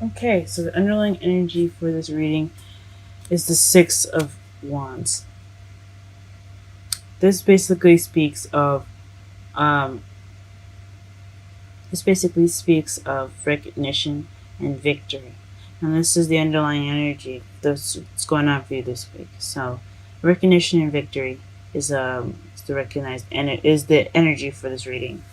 Okay, so the underlying energy for this reading is the Six of Wands. This basically speaks of um, this basically speaks of recognition and victory. And this is the underlying energy that's going on for you this week. So recognition and victory is the recognized, and it is the energy for this reading.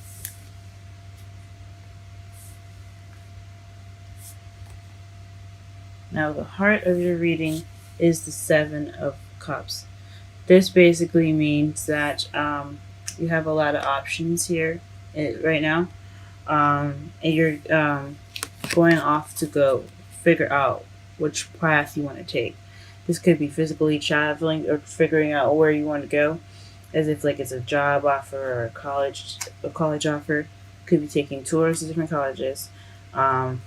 Now the heart of your reading is the Seven of Cups. This basically means that you have a lot of options here right now, and you're going off to go figure out which path you want to take. This could be physically traveling or figuring out where you want to go, as if like it's a job offer or a college offer. Could be taking tours to different colleges. Um,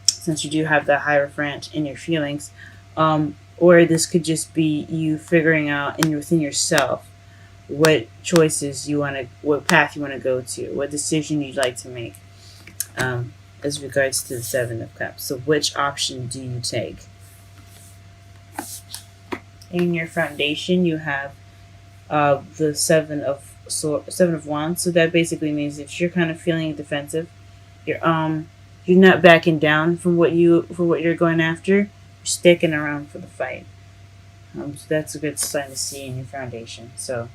since you do have that hierophant in your feelings, or this could just be you figuring out within yourself what choices you want to, what path you want to go to, what decision you'd like to make, um, as regards to the Seven of Cups. So, which option do you take? In your foundation, you have the Seven of Wands. So that basically means that you're kind of feeling defensive. You're not backing down from what you're going after. You're sticking around for the fight. So that's a good sign to see in your foundation. So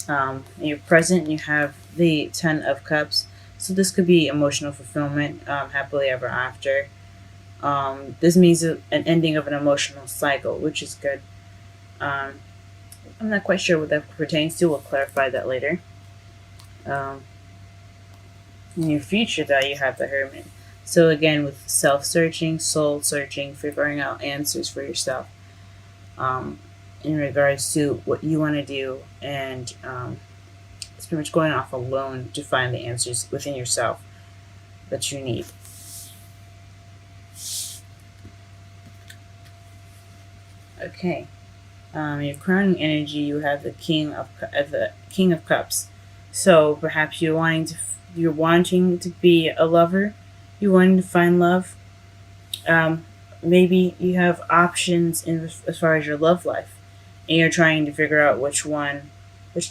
in your present, you have the Ten of Cups. So this could be emotional fulfillment, happily ever after. This means an ending of an emotional cycle, which is good. Um, I'm not quite sure what that pertains to. We'll clarify that later. Um, in your future, though, you have the Hermit. So again, with self-searching, soul-searching, figuring out answers for yourself, um, in regards to what you want to do, and it's pretty much going off alone to find the answers within yourself that you need. Okay. Your crowning energy, you have the King of Cups. So perhaps you're wanting to be a lover. You're wanting to find love. Um, Maybe you have options as far as your love life, and you're trying to figure out which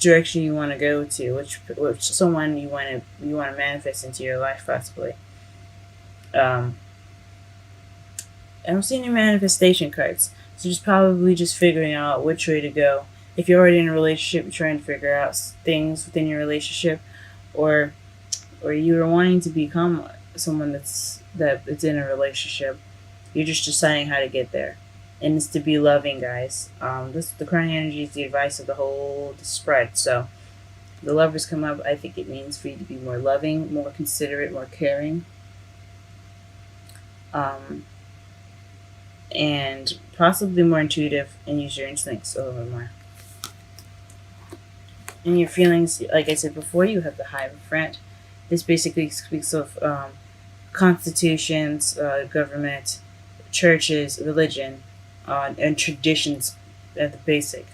direction you want to go to, which someone you want to manifest into your life, possibly. Um, I don't see any manifestation cards. So just probably just figuring out which way to go. If you're already in a relationship, you're trying to figure out things within your relationship, or you're wanting to become someone that's in a relationship. You're just deciding how to get there, and it's to be loving, guys. The current energy is the advice of the whole spread. So the lovers come up. I think it means for you to be more loving, more considerate, more caring. Um, and possibly more intuitive and use your instincts a little bit more. And your feelings, like I said before, you have the Hierophant. This basically speaks of constitutions, government, churches, religion, and traditions at the basic.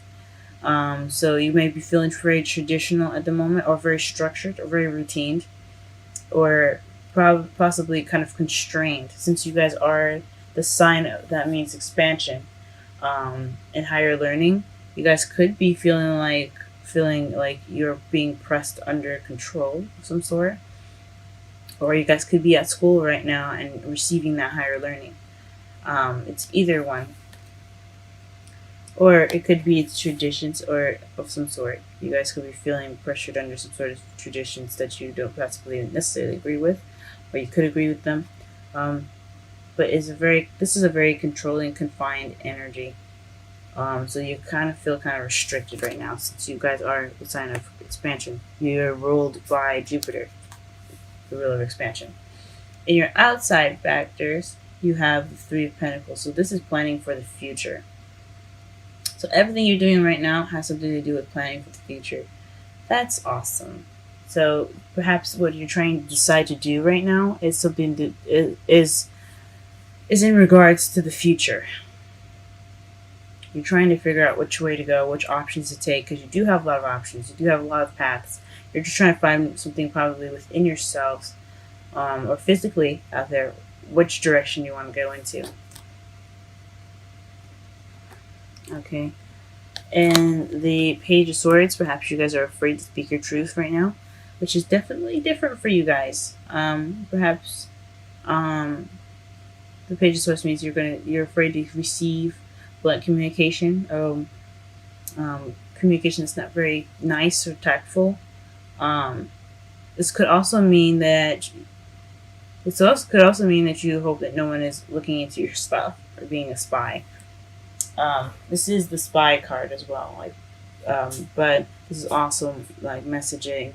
So you may be feeling very traditional at the moment, or very structured, or very routine, or possibly kind of constrained, since you guys are the sign that means expansion, and higher learning. You guys could be feeling like you're being pressed under control of some sort, or you guys could be at school right now and receiving that higher learning. It's either one, or it could be traditions or of some sort. You guys could be feeling pressured under some sort of traditions that you don't possibly necessarily agree with, or you could agree with them. Um, but this is a very controlling, confined energy. So you kind of feel kind of restricted right now, since you guys are the sign of expansion. You're ruled by Jupiter, the ruler of expansion. In your outside factors, you have the Three of Pentacles. So this is planning for the future. So everything you're doing right now has something to do with planning for the future. That's awesome. So perhaps what you're trying to decide to do right now is something that is in regards to the future. You're trying to figure out which way to go, which options to take, because you do have a lot of options. You do have a lot of paths. You're just trying to find something probably within yourselves, or physically out there, which direction you want to go into. Okay. And the Page of Swords, perhaps you guys are afraid to speak your truth right now, which is definitely different for you guys. Perhaps um, the Page of Swords means you're afraid to receive blunt communication. Communication that's not very nice or tactful. Um, this could also mean that could also mean that you hope that no one is looking into your stuff or being a spy. This is the spy card as well. But this is also like messages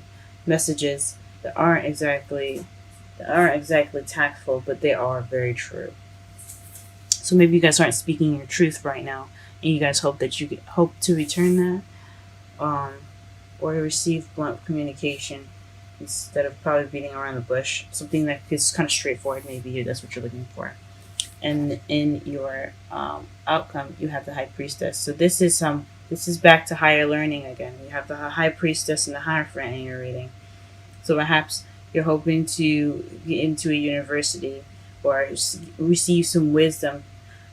that aren't exactly tactful, but they are very true. So maybe you guys aren't speaking your truth right now, and you guys hope that you hope to return that, um, or to receive blunt communication instead of probably beating around the bush. Something that is kind of straightforward. Maybe that's what you're looking for. And in your outcome, you have the High Priestess. So this is back to higher learning again. You have the High Priestess and the Hierophant in your reading. So perhaps you're hoping to get into a university or receive some wisdom.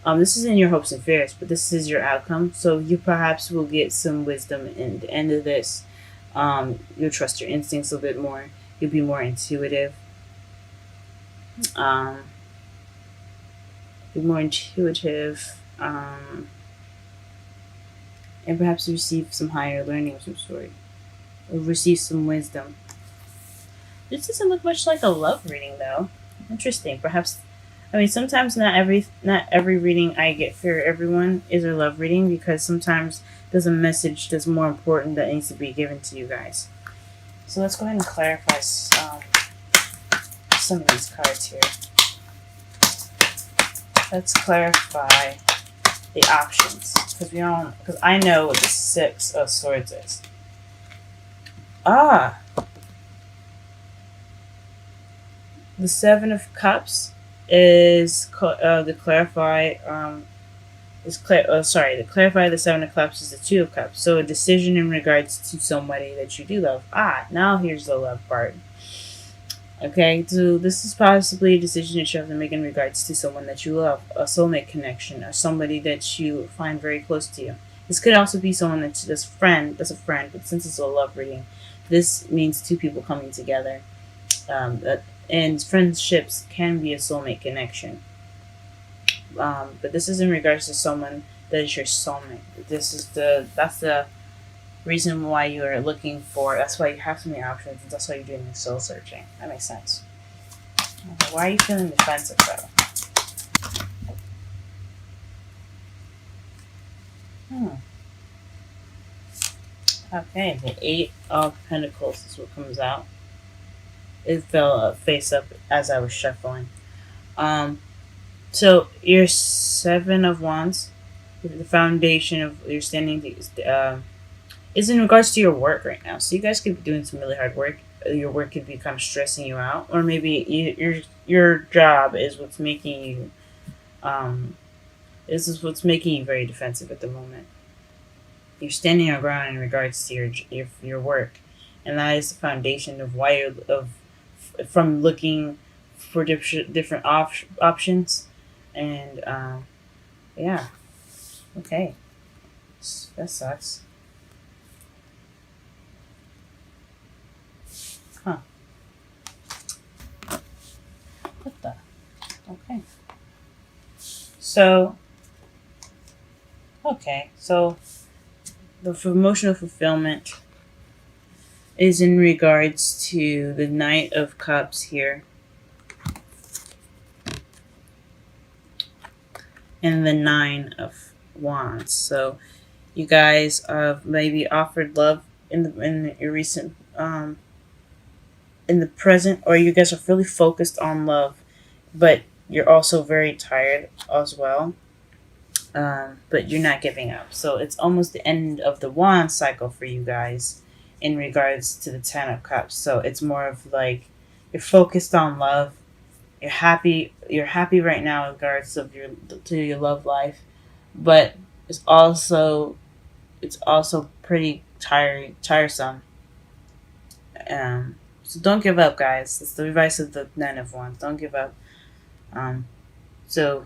This is in your hopes and fears, but this is your outcome. So you perhaps will get some wisdom in the end of this. You'll trust your instincts a bit more. You'll be more intuitive. Um, be more intuitive. And perhaps receive some higher learning of some sort, or receive some wisdom. This doesn't look much like a love reading, though. Interesting. Perhaps, I mean, sometimes not every reading I get for everyone is a love reading, because sometimes there's a message that's more important that needs to be given to you guys. So let's go ahead and clarify some of these cards here. Let's clarify the options, because I know what the Six of Swords is. The Seven of Cups is to clarify. To clarify the Seven of Cups is the Two of Cups. So a decision in regards to somebody that you do love. Now here's the love part. Okay, so this is possibly a decision that you have to make in regards to someone that you love, a soulmate connection, or somebody that you find very close to you. This could also be someone that's a friend, but since it's a love reading, this means two people coming together. And friendships can be a soulmate connection. But this is in regards to someone that is your soulmate. That's the reason why you are looking for. That's why you have so many options. And that's why you're doing the soul searching. That makes sense. Okay, why are you feeling defensive though? Okay, the Eight of Pentacles is what comes out. It fell face up as I was shuffling. So your Seven of Wands, the foundation of your standing, is in regards to your work right now. So you guys could be doing some really hard work. Your work could be kind of stressing you out, or maybe your job is what's making you. This is what's making you very defensive at the moment. You're standing your ground in regards to your work, and that is the foundation of why from looking for different options, and yeah, okay, that sucks. Huh? What the? Okay. So the emotional fulfillment is in regards to the Knight of Cups here, and the Nine of Wands. So you guys have maybe offered love in your recent in the present, or you guys are really focused on love, but you're also very tired as well. But you're not giving up. So it's almost the end of the wand cycle for you guys in regards to the Ten of Cups. So it's more of like you're focused on love. You're happy. You're happy right now in regards of your love life, but it's also pretty tiresome. So don't give up, guys. It's the advice of the Nine of Wands. Don't give up. Um, so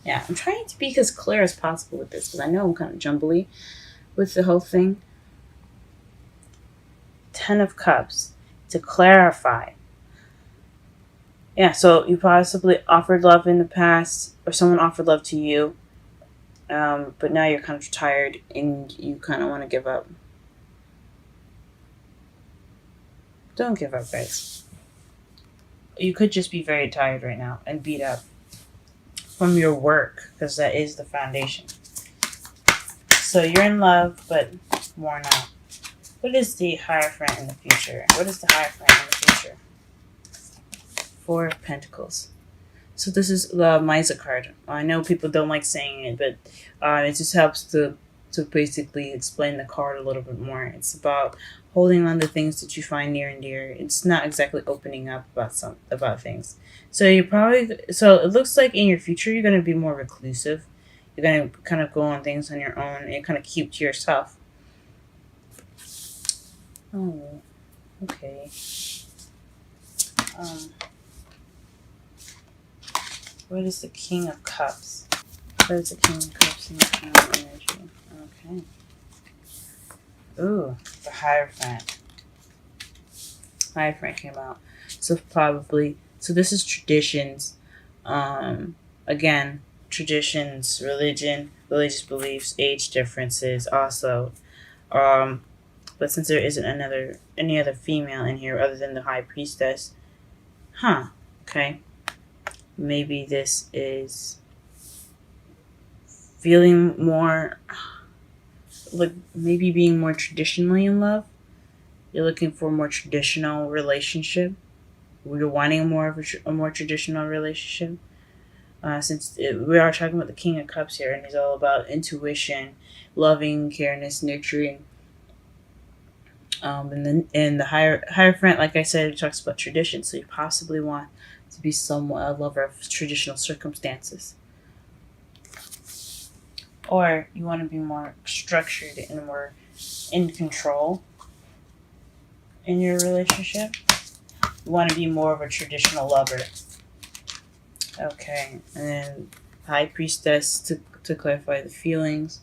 yeah, I'm trying to be as clear as possible with this because I know I'm kind of jumbly with the whole thing. Ten of Cups to clarify. Yeah, so you possibly offered love in the past, or someone offered love to you, but now you're kind of tired and you kind of want to give up. Don't give up, guys. You could just be very tired right now and beat up from your work because that is the foundation. So you're in love, but worn out. What is the Hierophant in the future? What is the Hierophant in the future? Four of Pentacles. So this is the Misa card. I know people don't like saying it, but it just helps to basically explain the card a little bit more. It's about holding on to things that you find near and dear. It's not exactly opening up about things. So it looks like in your future you're gonna be more reclusive. You're gonna kind of go on things on your own and kind of keep to yourself. Oh, okay. Um, what is the King of Cups? What is the King of Cups in the final energy? Okay. Ooh, the Hierophant. Hierophant came out. So this is traditions. Again, traditions, religion, religious beliefs, age differences also. Um, but since there isn't any other female in here other than the High Priestess, okay. Maybe this is feeling more like maybe being more traditionally in love. You're looking for a more traditional relationship. You're wanting a more traditional relationship. We are talking about the King of Cups here, and he's all about intuition, loving, careness, nurturing. And the Hierophant, like I said, it talks about tradition. So you possibly want to be somewhat a lover of traditional circumstances, or you want to be more structured and more in control in your relationship. You want to be more of a traditional lover. Okay, and then High Priestess to clarify the feelings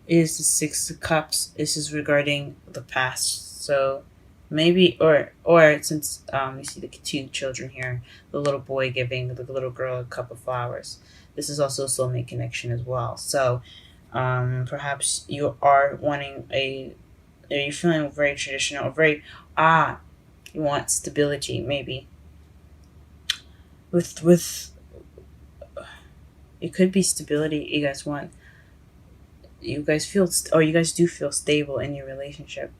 is the Six of Cups. This is regarding the past. So maybe or since you see the two children here, the little boy giving the little girl a cup of flowers. This is also a soulmate connection as well. So perhaps you are wanting are you feeling very traditional, very you want stability maybe with it could be stability you guys want. You guys feel or you guys do feel stable in your relationship,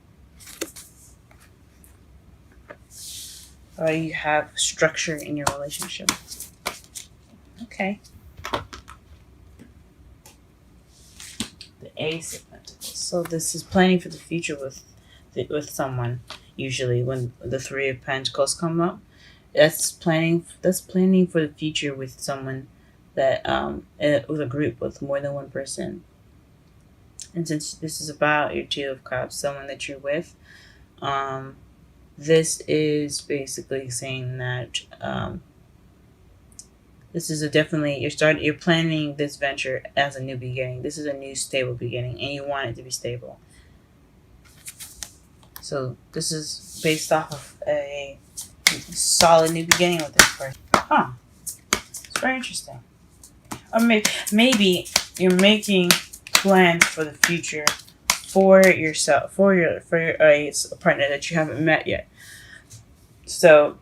or you have structure in your relationship. Okay. The Ace of Pentacles. So this is planning for the future with someone. Usually, when the Three of Pentacles come up, that's planning. That's planning for the future with someone that with a group with more than one person. And since this is about your Two of Cups, someone that you're with, um, this is basically saying that this is a definitely you're planning this venture as a new beginning. This is a new stable beginning, and you want it to be stable. So this is based off of a solid new beginning with this person. It's very interesting. Or maybe you're making plans for the future for yourself, for your partner that you haven't met yet. So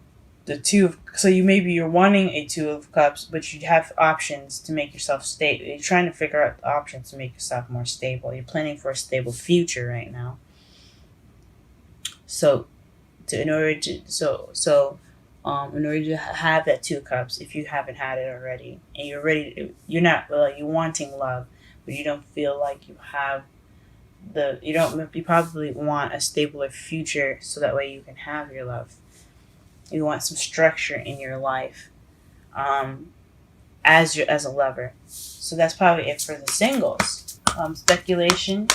you're wanting a Two of Cups, but you have options to make yourself stable. You're trying to figure out the options to make yourself more stable. You're planning for a stable future right now. So in order to have that Two of Cups, if you haven't had it already, and you're not you wanting love, but you don't feel like you have you probably want a stabler future so that way you can have your love. You want some structure in your life, as a lover. So that's probably it for the singles. Speculation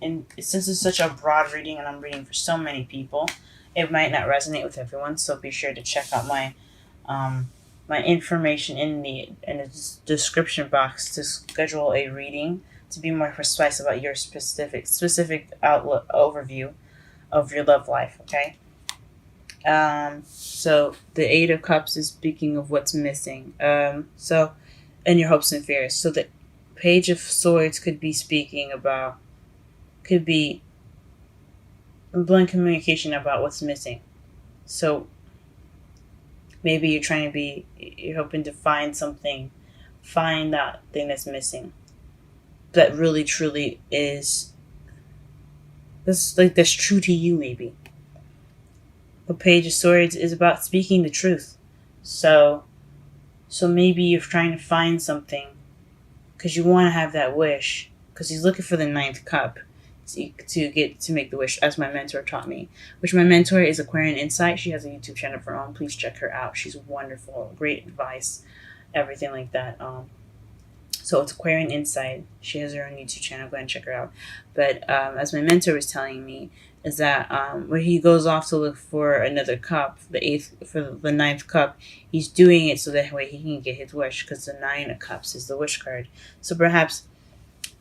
and since it's such a broad reading and I'm reading for so many people, it might not resonate with everyone. So be sure to check out my my information in the description box to schedule a reading to be more precise about your specific outlook overview of your love life. Okay. So the Eight of Cups is speaking of what's missing. So and your hopes and fears. So the Page of Swords could be speaking about could be blunt communication about what's missing. So maybe you're hoping to find that thing that's missing that really truly is that's true to you. Maybe the Page of Swords is about speaking the truth. So maybe you're trying to find something because you want to have that wish, because he's looking for the ninth cup to make the wish, as my mentor taught me. Which my mentor is Aquarian Insight. She has a YouTube channel of her own. Please check her out. She's wonderful, great advice, everything like that. So it's Aquarian Insight. She has her own YouTube channel. Go ahead and check her out. But as my mentor was telling me, is that when he goes off to look for another cup, the ninth cup, he's doing it so that way he can get his wish, because the Nine of Cups is the wish card. So perhaps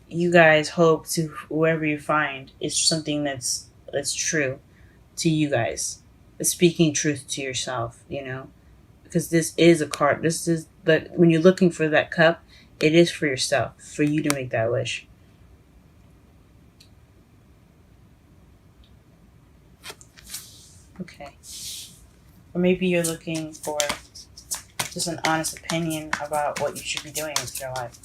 you guys hope to whoever you find is something that's true to you guys, speaking truth to yourself, because this is a card. This is when you're looking for that cup, it is for yourself, for you to make that wish. Okay. Or maybe you're looking for just an honest opinion about what you should be doing with your life.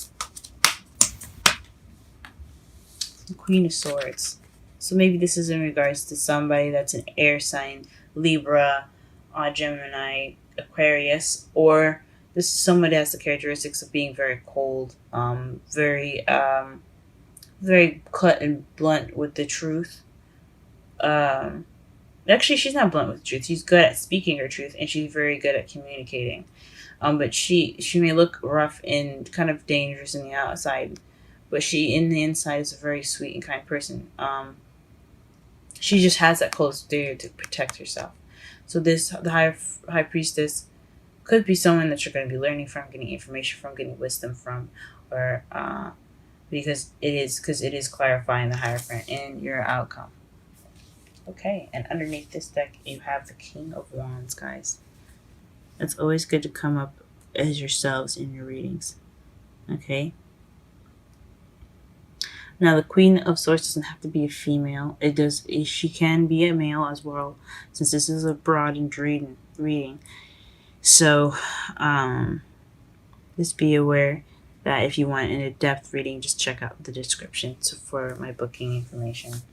The Queen of Swords. So maybe this is in regards to somebody that's an air sign, Libra, Gemini, Aquarius, or this is somebody that has the characteristics of being very cold, very cut and blunt with the truth. Actually, she's not blunt with the truth. She's good at speaking her truth, and she's very good at communicating. But she may look rough and kind of dangerous in the outside, but she in the inside is a very sweet and kind person. She just has that close barrier to protect herself. So the high priestess could be someone that you're going to be learning from, getting information from, getting wisdom from, or because it is clarifying the Hierophant in your outcome. Okay, and underneath this deck you have the King of Wands, guys. It's always good to come up as yourselves in your readings. Okay. Now the Queen of Swords doesn't have to be a female. She can be a male as well, since this is a broad and reading. So, just be aware that if you want an in-depth reading, just check out the description for my booking information.